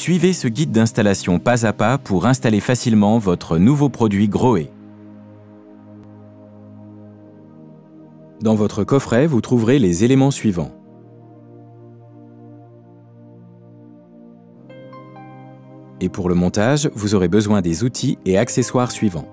Suivez ce guide d'installation pas à pas pour installer facilement votre nouveau produit Grohe. Dans votre coffret, vous trouverez les éléments suivants. Et pour le montage, vous aurez besoin des outils et accessoires suivants.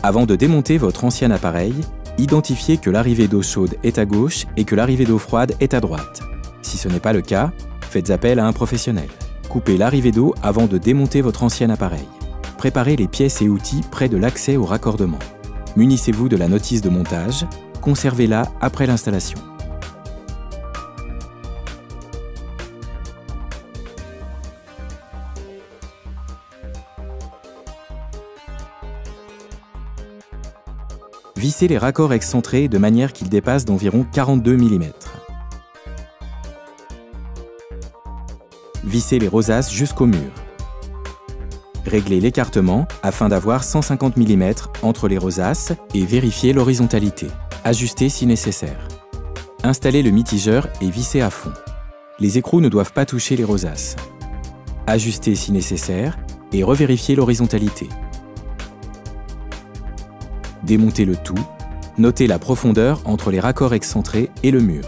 Avant de démonter votre ancien appareil, identifiez que l'arrivée d'eau chaude est à gauche et que l'arrivée d'eau froide est à droite. Si ce n'est pas le cas, faites appel à un professionnel. Coupez l'arrivée d'eau avant de démonter votre ancien appareil. Préparez les pièces et outils près de l'accès au raccordement. Munissez-vous de la notice de montage, conservez-la après l'installation. Vissez les raccords excentrés de manière qu'ils dépassent d'environ 42 mm. Vissez les rosaces jusqu'au mur. Réglez l'écartement afin d'avoir 150 mm entre les rosaces et vérifiez l'horizontalité. Ajustez si nécessaire. Installez le mitigeur et vissez à fond. Les écrous ne doivent pas toucher les rosaces. Ajustez si nécessaire et revérifiez l'horizontalité. Démontez le tout, notez la profondeur entre les raccords excentrés et le mur.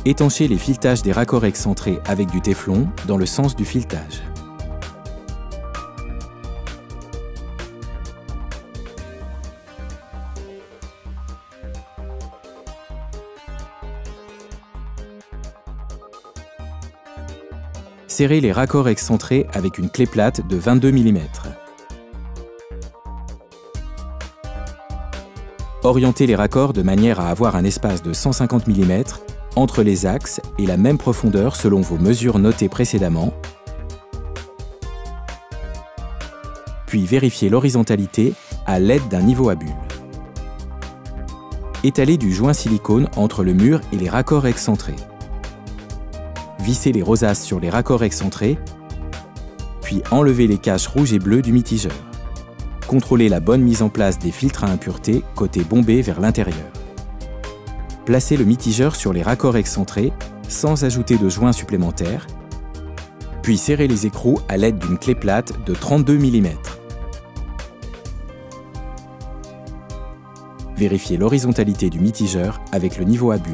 Étanchez les filetages des raccords excentrés avec du téflon dans le sens du filetage. Serrez les raccords excentrés avec une clé plate de 22 mm. Orientez les raccords de manière à avoir un espace de 150 mm entre les axes et la même profondeur selon vos mesures notées précédemment. Puis vérifiez l'horizontalité à l'aide d'un niveau à bulles. Étalez du joint silicone entre le mur et les raccords excentrés. Vissez les rosaces sur les raccords excentrés, puis enlevez les caches rouges et bleues du mitigeur. Contrôlez la bonne mise en place des filtres à impuretés côté bombé vers l'intérieur. Placez le mitigeur sur les raccords excentrés sans ajouter de joints supplémentaires, puis serrez les écrous à l'aide d'une clé plate de 32 mm. Vérifiez l'horizontalité du mitigeur avec le niveau à bulles.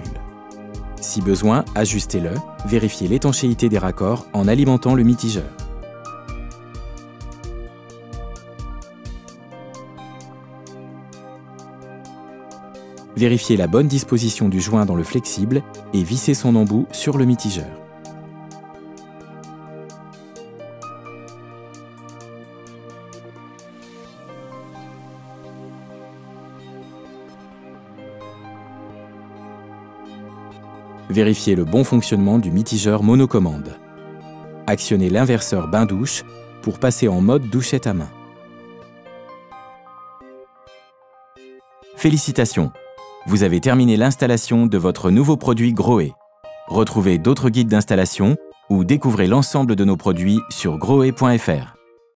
Si besoin, ajustez-le, vérifiez l'étanchéité des raccords en alimentant le mitigeur. Vérifiez la bonne disposition du joint dans le flexible et vissez son embout sur le mitigeur. Vérifiez le bon fonctionnement du mitigeur monocommande. Actionnez l'inverseur bain-douche pour passer en mode douchette à main. Félicitations! Vous avez terminé l'installation de votre nouveau produit Grohe. Retrouvez d'autres guides d'installation ou découvrez l'ensemble de nos produits sur grohe.fr.